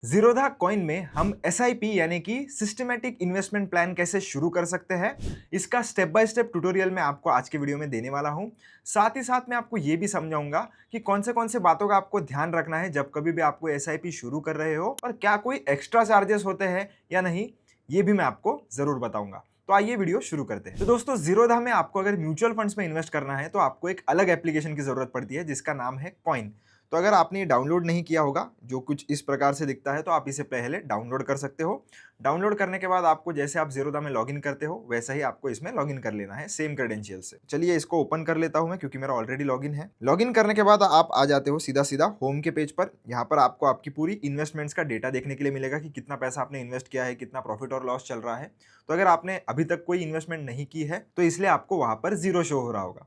Zerodha coin में हम SIP यानी कि सिस्टमैटिक इन्वेस्टमेंट प्लान कैसे शुरू कर सकते हैं, इसका स्टेप बाय स्टेप ट्यूटोरियल मैं आपको आज के वीडियो में देने वाला हूं। साथ ही साथ मैं आपको ये भी समझाऊंगा कि कौन से बातों का आपको ध्यान रखना है जब कभी भी आपको एसआईपी शुरू कर रहे हो और क्या कोई एक्स्ट्रा चार्जेस होते हैं या नहीं, ये भी मैं आपको जरूर बताऊंगा। तो आइए वीडियो शुरू करते हैं। तो दोस्तों, ज़ीरोधा में आपको अगर म्यूचुअल फंड्स में इन्वेस्ट करना है तो आपको एक अलग एप्लीकेशन की जरूरत पड़ती है जिसका नाम है कॉइन। तो अगर आपने ये डाउनलोड नहीं किया होगा, जो कुछ इस प्रकार से दिखता है, तो आप इसे पहले डाउनलोड कर सकते हो। डाउनलोड करने के बाद आपको जैसे आप ज़ीरोधा में लॉगिन करते हो वैसा ही आपको इसमें लॉगिन कर लेना है सेम क्रेडेंशियल से। चलिए इसको ओपन कर लेता हूं मैं, क्योंकि मेरा ऑलरेडी लॉगिन है। लॉगिन करने के बाद आप आ जाते हो सीधा सीधा होम के पेज पर। यहाँ पर आपको आपकी पूरी इन्वेस्टमेंट्स का डेटा देखने के लिए मिलेगा कि कितना पैसा आपने इन्वेस्ट किया है, कितना प्रॉफिट और लॉस चल रहा है। तो अगर आपने अभी तक कोई इन्वेस्टमेंट नहीं की है तो इसलिए आपको वहां पर जीरो शो हो रहा होगा।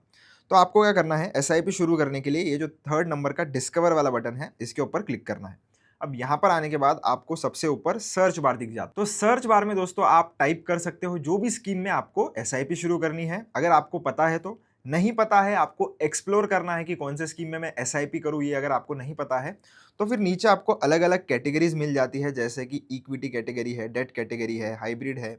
तो आपको क्या करना है, एसआईपी शुरू करने के लिए ये जो थर्ड नंबर का डिस्कवर वाला बटन है इसके ऊपर क्लिक करना है। अब यहाँ पर आने के बाद आपको सबसे ऊपर सर्च बार दिख जाता है। तो सर्च बार में दोस्तों आप टाइप कर सकते हो जो भी स्कीम में आपको एसआईपी शुरू करनी है, अगर आपको पता है तो। नहीं पता है, आपको एक्सप्लोर करना है कि कौन से स्कीम में मैं एसआईपी करूँ, ये अगर आपको नहीं पता है तो फिर नीचे आपको अलग अलग कैटेगरीज मिल जाती है, जैसे कि इक्विटी कैटेगरी है, डेट कैटेगरी है, हाइब्रिड है।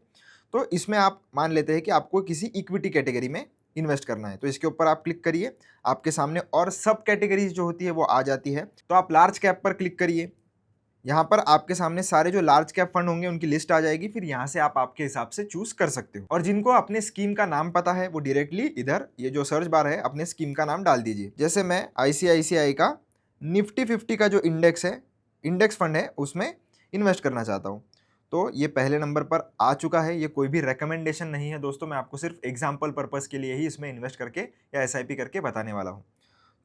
तो इसमें आप मान लेते हैं कि आपको किसी इक्विटी कैटेगरी में इन्वेस्ट करना है, तो इसके ऊपर आप क्लिक करिए। आपके सामने और सब कैटेगरीज जो होती है वो आ जाती है। तो आप लार्ज कैप पर क्लिक करिए। यहाँ पर आपके सामने सारे जो लार्ज कैप फंड होंगे उनकी लिस्ट आ जाएगी। फिर यहाँ से आप आपके हिसाब से चूज कर सकते हो। और जिनको अपने स्कीम का नाम पता है वो डायरेक्टली इधर ये जो सर्च बार है अपने स्कीम का नाम डाल दीजिए। जैसे मैं आईसीआईसीआई का निफ्टी 50 का जो इंडेक्स है, इंडेक्स फंड है, उसमें इन्वेस्ट करना चाहता हूँ। तो ये पहले नंबर पर आ चुका है। ये कोई भी रिकमेंडेशन नहीं है दोस्तों, मैं आपको सिर्फ एग्जाम्पल पर्पस के लिए ही इसमें इन्वेस्ट करके या एसआईपी करके बताने वाला हूँ।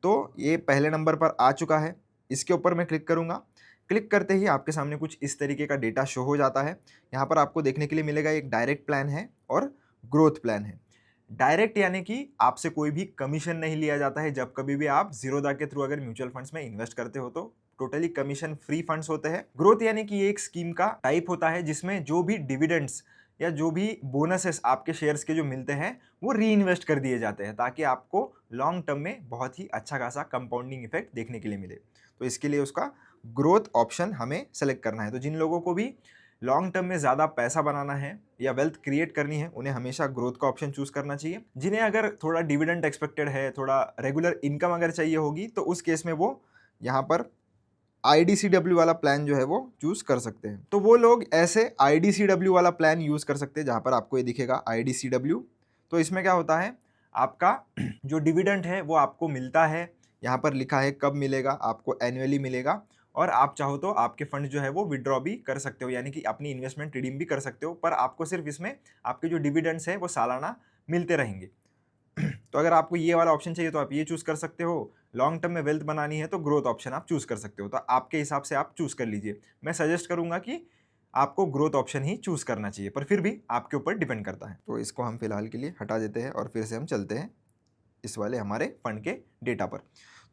तो ये पहले नंबर पर आ चुका है, इसके ऊपर मैं क्लिक करूंगा। क्लिक करते ही आपके सामने कुछ इस तरीके का डेटा शो हो जाता है। यहाँ पर आपको देखने के लिए मिलेगा एक डायरेक्ट प्लान है और ग्रोथ प्लान है। डायरेक्ट यानी कि आपसे कोई भी कमीशन नहीं लिया जाता है जब कभी भी आप ज़ीरोधा के थ्रू अगर म्यूचुअल फंड्स में इन्वेस्ट करते हो, तो टोटली कमीशन फ्री फंड्स होते हैं। ग्रोथ यानी कि ये एक स्कीम का टाइप होता है जिसमें जो भी डिविडेंड्स या जो भी बोनसेस आपके शेयर्स के जो मिलते हैं वो री इन्वेस्ट कर दिए जाते हैं, ताकि आपको लॉन्ग टर्म में बहुत ही अच्छा खासा कंपाउंडिंग इफेक्ट देखने के लिए मिले। तो इसके लिए उसका ग्रोथ ऑप्शन हमें सेलेक्ट करना है। तो जिन लोगों को भी लॉन्ग टर्म में ज़्यादा पैसा बनाना है या वेल्थ क्रिएट करनी है, उन्हें हमेशा ग्रोथ का ऑप्शन चूज करना चाहिए। जिन्हें अगर थोड़ा डिविडेंड एक्सपेक्टेड है, थोड़ा रेगुलर इनकम अगर चाहिए होगी, तो उस केस में वो यहाँ पर आईडीसीडब्ल्यू वाला प्लान जो है वो चूज कर सकते हैं। तो वो लोग ऐसे आईडीसीडब्ल्यू वाला प्लान यूज कर सकते हैं, जहां पर आपको ये दिखेगा आईडीसीडब्ल्यू। तो इसमें क्या होता है, आपका जो डिविडेंड है वो आपको मिलता है। यहाँ पर लिखा है कब मिलेगा, आपको एनुअली मिलेगा। और आप चाहो तो आपके फंड जो है वो विड्रॉ भी कर सकते हो, यानी कि अपनी इन्वेस्टमेंट रिडीम भी कर सकते हो। पर आपको सिर्फ इसमें आपके जो डिविडेंड्स है वो सालाना मिलते रहेंगे। तो अगर आपको ये वाला ऑप्शन चाहिए तो आप ये चूज कर सकते हो। लॉन्ग टर्म में वेल्थ बनानी है तो ग्रोथ ऑप्शन आप चूज कर सकते हो। तो आपके हिसाब से आप चूज कर लीजिए। मैं सजेस्ट करूंगा कि आपको ग्रोथ ऑप्शन ही चूज करना चाहिए, पर फिर भी आपके ऊपर डिपेंड करता है। तो इसको हम फिलहाल के लिए हटा देते हैं और फिर से हम चलते हैं इस वाले हमारे फंड के डेटा पर।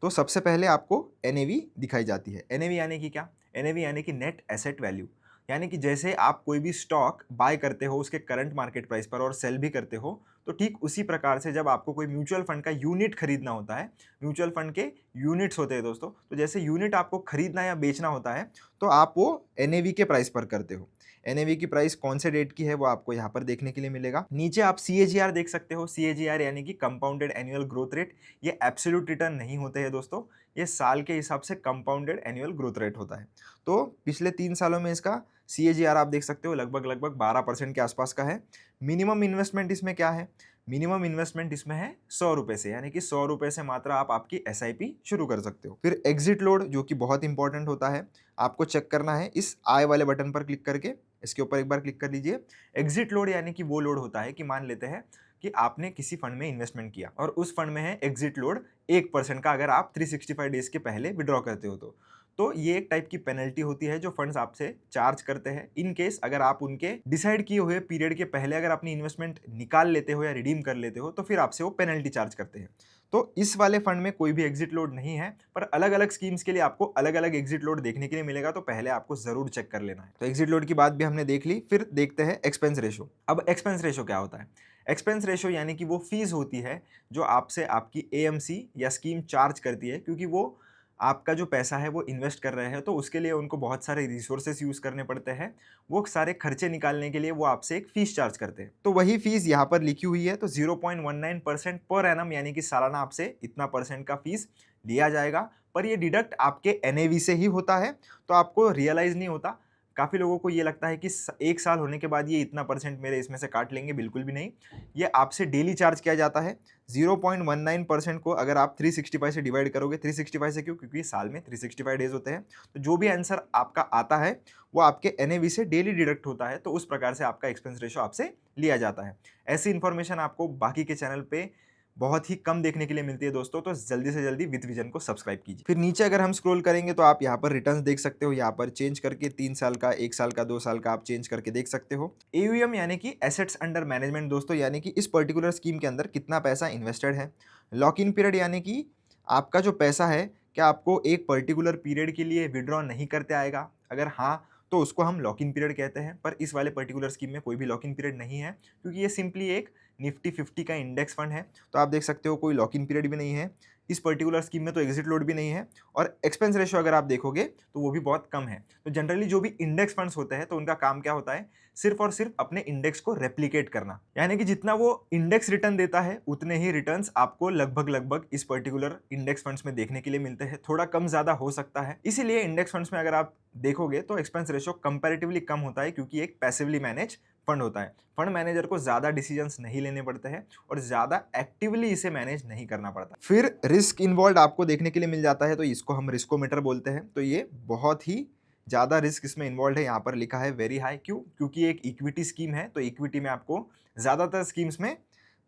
तो सबसे पहले आपको एनएवी दिखाई जाती है। एनएवी यानी कि क्या? एनएवी यानी कि नेट एसेट वैल्यू। यानी कि जैसे आप कोई भी स्टॉक बाय करते हो उसके करंट मार्केट प्राइस पर और सेल भी करते हो, तो ठीक उसी प्रकार से जब आपको कोई म्यूचुअल फंड का यूनिट खरीदना होता है, म्यूचुअल फंड के यूनिट्स होते हैं दोस्तों, तो जैसे यूनिट आपको खरीदना या बेचना होता है तो आप वो एनएवी के प्राइस पर करते हो। एनएवी की प्राइस कौन से डेट की है वो आपको यहाँ पर देखने के लिए मिलेगा। नीचे आप सीएजीआर देख सकते हो। सीएजीआर यानी कि कंपाउंडेड एनुअल ग्रोथ रेट। ये एब्सोल्यूट रिटर्न नहीं होते हैं दोस्तों, ये साल के हिसाब से कंपाउंडेड एनुअल ग्रोथ रेट होता है। तो पिछले 3 सालों में इसका सीएजीआर आप देख सकते हो लगभग 12% के आसपास का है। मिनिमम इन्वेस्टमेंट इसमें क्या है? मिनिमम इन्वेस्टमेंट इसमें है 100 रुपए से, यानी कि 100 रुपए से मात्र आप आपकी एसआईपी शुरू कर सकते हो। फिर एग्जिट लोड, जो कि बहुत इंपॉर्टेंट होता है, आपको चेक करना है इस आई वाले बटन पर क्लिक करके। इसके ऊपर एक बार क्लिक कर लीजिए। एग्जिट लोड यानी कि वो लोड होता है कि मान लेते हैं कि आपने किसी फंड में इन्वेस्टमेंट किया और उस फंड में है एग्जिट लोड 1% का, अगर आप 365 डेज के पहले विड्रॉ करते हो तो ये एक टाइप की पेनल्टी होती है जो फंड्स आपसे चार्ज करते हैं। इन केस अगर आप उनके डिसाइड किए हुए पीरियड के पहले अगर अपनी इन्वेस्टमेंट निकाल लेते हो या रिडीम कर लेते हो तो फिर आपसे वो पेनल्टी चार्ज करते हैं। तो इस वाले फंड में कोई भी एग्जिट लोड नहीं है, पर अलग अलग स्कीम्स के लिए आपको अलग अलग एग्जिट लोड देखने के लिए मिलेगा, तो पहले आपको जरूर चेक कर लेना है। तो एग्जिट लोड की बात भी हमने देख ली। फिर देखते हैं एक्सपेंस रेशो। अब एक्सपेंस रेशो क्या होता है? एक्सपेंस रेशो यानी कि वो फीस होती है जो आपसे आपकी एएमसी या स्कीम चार्ज करती है, क्योंकि वो आपका जो पैसा है वो इन्वेस्ट कर रहे हैं, तो उसके लिए उनको बहुत सारे रिसोर्सेस यूज़ करने पड़ते हैं। वो सारे खर्चे निकालने के लिए वो आपसे एक फ़ीस चार्ज करते हैं। तो वही फ़ीस यहाँ पर लिखी हुई है, तो 0.19% पर एनम यानी कि सालाना आपसे इतना परसेंट का फ़ीस लिया जाएगा। पर ये डिडक्ट आपके एनएवी से ही होता है, तो आपको रियलाइज़ नहीं होता। काफ़ी लोगों को ये लगता है कि 1 साल होने के बाद ये इतना परसेंट मेरे इसमें से काट लेंगे, बिल्कुल भी नहीं। ये आपसे डेली चार्ज किया जाता है। 0.19% को अगर आप 365 से डिवाइड करोगे, 365 से क्यों? क्योंकि साल में 365 डेज़ होते हैं। तो जो भी आंसर आपका आता है, वो आपके एनएवी से डेली डिडक्ट होता है, तो उस प्रकार से आपका एक्सपेंस रेशियो आपसे लिया जाता है। ऐसी इन्फॉर्मेशन आपको बाकी के चैनल पे बहुत ही कम देखने के लिए मिलती है दोस्तों, तो जल्दी से जल्दी विथ विजन को सब्सक्राइब कीजिए। फिर नीचे अगर हम स्क्रॉल करेंगे तो आप यहाँ पर रिटर्न्स देख सकते हो, यहाँ पर चेंज करके 3 साल का, 1 साल का, 2 साल का आप चेंज करके देख सकते हो। एयूएम यानी कि एसेट्स अंडर मैनेजमेंट दोस्तों, यानी कि इस पर्टिकुलर स्कीम के अंदर कितना पैसा इन्वेस्टेड है। लॉक इन पीरियड यानी कि आपका जो पैसा है, क्या आपको एक पर्टिकुलर पीरियड के लिए विड्रॉ नहीं करते आएगा? अगर हाँ, तो उसको हम लॉक इन पीरियड कहते हैं। पर इस वाले पर्टिकुलर स्कीम में कोई भी लॉक इन पीरियड नहीं है, क्योंकि ये सिंपली एक निफ्टी 50 का इंडेक्स फंड है। तो आप देख सकते हो कोई लॉक इन पीरियड भी नहीं है इस पर्टिकुलर स्कीम में, तो एग्जिट लोड भी नहीं है, और एक्सपेंस रेशियो अगर आप देखोगे तो वो भी बहुत कम है। तो जनरली जो भी इंडेक्स फंड्स होते हैं, तो उनका काम क्या होता है? सिर्फ और सिर्फ अपने इंडेक्स को रेप्लिकेट करना, यानी कि जितना वो इंडेक्स रिटर्न देता है उतने ही रिटर्न्स आपको लगभग लगभग इस पर्टिकुलर इंडेक्स फंड्स में देखने के लिए मिलते हैं। थोड़ा कम ज्यादा हो सकता है, इसीलिए इंडेक्स फंड्स में अगर आप देखोगे तो एक्सपेंस रेशियो कंपैरेटिवली कम होता है, क्योंकि एक पैसिवली मैनेज फंड होता है। फंड मैनेजर को ज़्यादा डिसीजंस नहीं लेने पड़ते हैं और ज़्यादा एक्टिवली इसे मैनेज नहीं करना पड़ता। फिर रिस्क इन्वॉल्व आपको देखने के लिए मिल जाता है, तो इसको हम रिस्कोमीटर बोलते हैं। तो ये बहुत ही ज़्यादा रिस्क इसमें इन्वॉल्व है। यहाँ पर लिखा है वेरी हाई, क्यों? क्योंकि एक इक्विटी स्कीम है, तो इक्विटी में आपको ज़्यादातर स्कीम्स में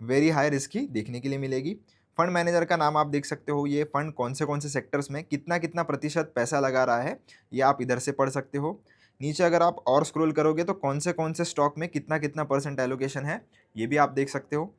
वेरी हाई रिस्क ही देखने के लिए मिलेगी। फंड मैनेजर का नाम आप देख सकते हो, ये फंड कौन से सेक्टर्स में कितना कितना प्रतिशत पैसा लगा रहा है, ये आप इधर से पढ़ सकते हो। नीचे अगर आप और स्क्रॉल करोगे तो कौन से स्टॉक में कितना कितना परसेंट एलोकेशन है, ये भी आप देख सकते हो।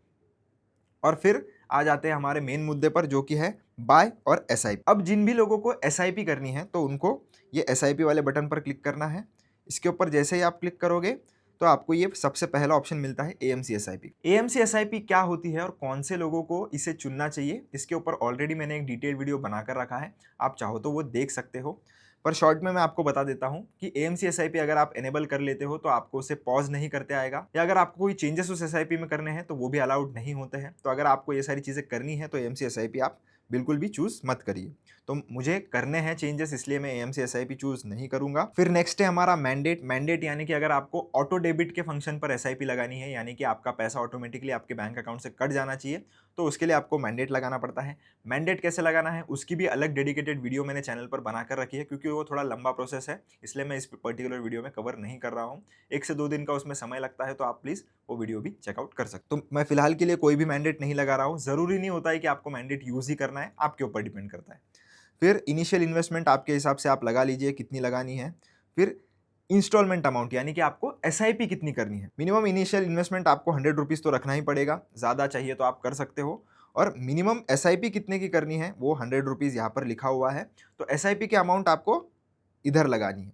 और फिर आ जाते हैं हमारे मेन मुद्दे पर, जो कि है बाय और एसआईपी। अब जिन भी लोगों को एसआईपी करनी है, तो उनको ये एसआईपी वाले बटन पर क्लिक करना है। इसके ऊपर जैसे ही आप क्लिक करोगे तो आपको ये सबसे पहला ऑप्शन मिलता है एएमसी एसआईपी। एएमसी एसआईपी क्या होती है और कौन से लोगों को इसे चुनना चाहिए, इसके ऊपर ऑलरेडी मैंने एक डिटेल वीडियो बनाकर रखा है, आप चाहो तो वो देख सकते हो। पर शॉर्ट में मैं आपको बता देता हूं कि एएमसी एसआईपी अगर आप एनेबल कर लेते हो तो आपको उसे पॉज नहीं करते आएगा, या अगर आपको कोई चेंजेस उस एसआईपी में करने हैं तो वो भी अलाउड नहीं होते हैं। तो अगर आपको ये सारी चीज़ें करनी है तो एएमसी एसआईपी आप बिल्कुल भी चूज मत करिए। तो मुझे करने हैं चेंजेस, इसलिए मैं एएमसी एसआईपी चूज नहीं करूंगा। फिर नेक्स्ट है हमारा मैंडेट। मैंडेट यानी कि अगर आपको ऑटो डेबिट के फंक्शन पर एसआईपी लगानी है, यानी कि आपका पैसा ऑटोमेटिकली आपके बैंक अकाउंट से कट जाना चाहिए, तो उसके लिए आपको मैंडेट लगाना पड़ता है। मैंडेट कैसे लगाना है उसकी भी अलग डेडिकेटेड वीडियो मैंने चैनल पर बनाकर रखी है, क्योंकि वो थोड़ा लंबा प्रोसेस है, इसलिए मैं इस पर्टिकुलर वीडियो में कवर नहीं कर रहा हूँ। 1 से 2 दिन का उसमें समय लगता है, तो आप प्लीज़ वो वीडियो भी चेकआउट कर सकते हो। तो मैं फिलहाल के लिए कोई भी मैंडेट नहीं लगा रहा हूँ। ज़रूरी नहीं होता है कि आपको मैंडेट यूज़ ही करना है, आपके ऊपर डिपेंड करता है। फिर इनिशियल इन्वेस्टमेंट आपके हिसाब से आप लगा लीजिए कितनी लगानी है। फिर इंस्टॉलमेंट अमाउंट यानी कि आपको एसआईपी कितनी करनी है। मिनिमम इनिशियल इन्वेस्टमेंट आपको 100 रुपीज़ तो रखना ही पड़ेगा, ज़्यादा चाहिए तो आप कर सकते हो। और मिनिमम एसआईपी कितने की करनी है वो 100 रुपीज़ यहाँ पर लिखा हुआ है। तो एसआईपी की अमाउंट आपको इधर लगानी है।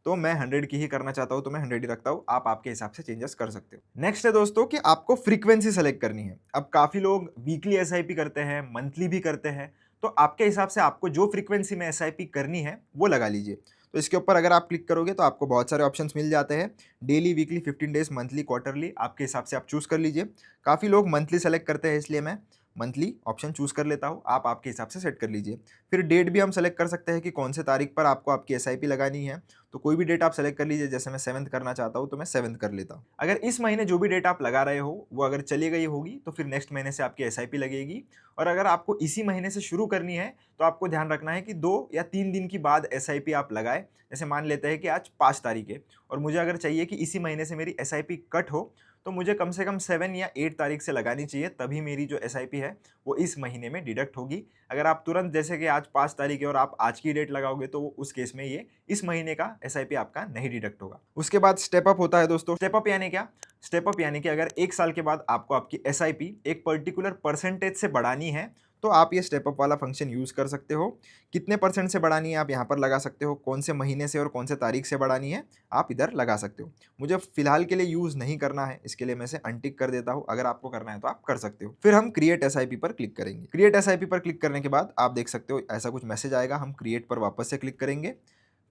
तो मैं 100 की ही करना चाहता हूँ, तो मैं 100 ही रखता हूँ, आप आपके हिसाब से चेंजेस कर सकते हो। नेक्स्ट है दोस्तों कि आपको फ्रीक्वेंसी सेलेक्ट करनी है। अब काफ़ी लोग वीकली एसआईपी करते हैं, मंथली भी करते हैं, तो आपके हिसाब से आपको जो फ्रीक्वेंसी में एसआईपी करनी है वो लगा लीजिए। तो इसके ऊपर अगर आप क्लिक करोगे तो आपको बहुत सारे ऑप्शंस मिल जाते हैं, daily, weekly, 15 days, monthly, quarterly, आपके हिसाब से आप चूज़ कर लीजिए। काफ़ी लोग मंथली सेलेक्ट करते हैं, इसलिए मैं मंथली ऑप्शन चूज़ कर लेता हूँ, आप आपके हिसाब से सेट कर लीजिए। फिर डेट भी हम सेलेक्ट कर सकते हैं कि कौन से तारीख पर आपको आपकी एसआईपी लगानी है, तो कोई भी डेट आप सेलेक्ट कर लीजिए। जैसे मैं 7th करना चाहता हूँ तो मैं 7th कर लेता हूँ। अगर इस महीने जो भी डेट आप लगा रहे हो वो अगर चली गई होगी तो फिर नेक्स्ट महीने से आपकी एसआईपी लगेगी। और अगर आपको इसी महीने से शुरू करनी है तो आपको ध्यान रखना है कि 2 या 3 दिन की बाद एसआईपी आप लगाए। जैसे मान लेते हैं कि आज 5 तारीख है और मुझे अगर चाहिए कि इसी महीने से मेरी एसआईपी कट हो, तो मुझे कम से कम 7 या 8 तारीख से लगानी चाहिए, तभी मेरी जो एसआईपी है वो इस महीने में डिडक्ट होगी। अगर आप तुरंत, जैसे कि आज 5 तारीख है और आप आज की डेट लगाओगे, तो उस केस में ये इस महीने का एसआईपी आपका नहीं डिडक्ट होगा। उसके बाद स्टेप अप होता है दोस्तों। स्टेप अप यानी क्या? स्टेप अप यानी कि अगर 1 साल के बाद आपको आपकी एसआईपी एक पर्टिकुलर परसेंटेज से बढ़ानी है, तो आप ये स्टेप अप वाला फंक्शन यूज़ कर सकते हो। कितने % से बढ़ानी है आप यहाँ पर लगा सकते हो, कौन से महीने से और कौन से तारीख से बढ़ानी है आप इधर लगा सकते हो। मुझे फ़िलहाल के लिए यूज़ नहीं करना है, इसके लिए मैं इसे अनटिक कर देता हूँ। अगर आपको करना है तो आप कर सकते हो। फिर हम क्रिएट एसआईपी पर क्लिक करेंगे। क्रिएट एसआईपी पर क्लिक करने के बाद आप देख सकते हो ऐसा कुछ मैसेज आएगा। हम क्रिएट पर वापस से क्लिक करेंगे।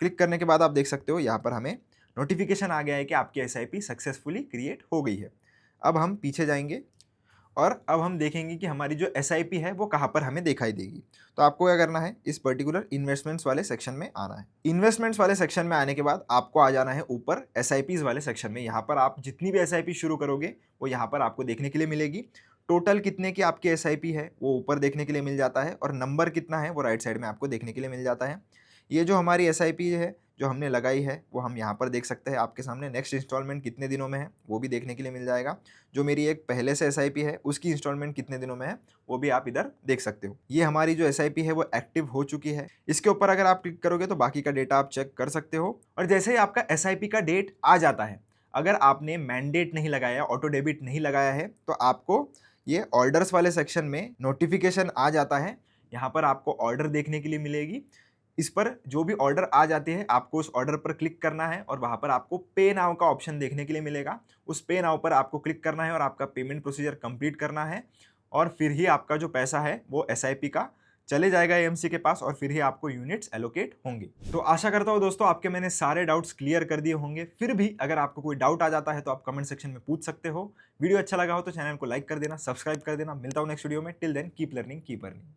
क्लिक करने के बाद आप देख सकते हो यहाँ पर हमें नोटिफिकेशन आ गया है कि आपकी एसआईपी सक्सेसफुली क्रिएट हो गई है। अब हम पीछे जाएंगे और अब हम देखेंगे कि हमारी जो एसआईपी है वो कहाँ पर हमें दिखाई देगी। तो आपको क्या करना है, इस पर्टिकुलर इन्वेस्टमेंट्स वाले सेक्शन में आना है। इन्वेस्टमेंट्स वाले सेक्शन में आने के बाद आपको आ जाना है ऊपर एसआईपीज वाले सेक्शन में। यहाँ पर आप जितनी भी एसआईपी शुरू करोगे वो यहाँ पर आपको देखने के लिए मिलेगी। टोटल कितने की आपकी एसआईपी है वो ऊपर देखने के लिए मिल जाता है और नंबर कितना है वो राइट साइड में आपको देखने के लिए मिल जाता है। ये जो हमारी एसआईपी है जो हमने लगाई है वो हम यहाँ पर देख सकते हैं आपके सामने। नेक्स्ट इंस्टॉलमेंट कितने दिनों में है वो भी देखने के लिए मिल जाएगा। जो मेरी एक पहले से एसआईपी है उसकी इंस्टॉलमेंट कितने दिनों में है वो भी आप इधर देख सकते हो। ये हमारी जो एसआईपी है वो एक्टिव हो चुकी है। इसके ऊपर अगर आप क्लिक करोगे तो बाकी का डेटा आप चेक कर सकते हो। और जैसे ही आपका एसआईपी का डेट आ जाता है, अगर आपने मैंडेट नहीं लगाया, ऑटो डेबिट नहीं लगाया है, तो आपको ये ऑर्डर्स वाले सेक्शन में नोटिफिकेशन आ जाता है। यहाँ पर आपको ऑर्डर देखने के लिए मिलेगी। इस पर जो भी ऑर्डर आ जाते हैं आपको उस ऑर्डर पर क्लिक करना है और वहाँ पर आपको पे नाउ का ऑप्शन देखने के लिए मिलेगा। उस पे नाउ पर आपको क्लिक करना है और आपका पेमेंट प्रोसीजर कंप्लीट करना है और फिर ही आपका जो पैसा है वो एसआईपी का चले जाएगा एएमसी के पास और फिर ही आपको यूनिट्स एलोकेट होंगे। तो आशा करता हूँ दोस्तों आपके मैंने सारे डाउट्स क्लियर कर दिए होंगे। फिर भी अगर आपको कोई डाउट आ जाता है तो आप कमेंट सेक्शन में पूछ सकते हो। वीडियो अच्छा लगा हो तो चैनल को लाइक कर देना, सब्सक्राइब कर देना। मिलता हूँ नेक्स्ट वीडियो में। Till then keep learning, keep earning.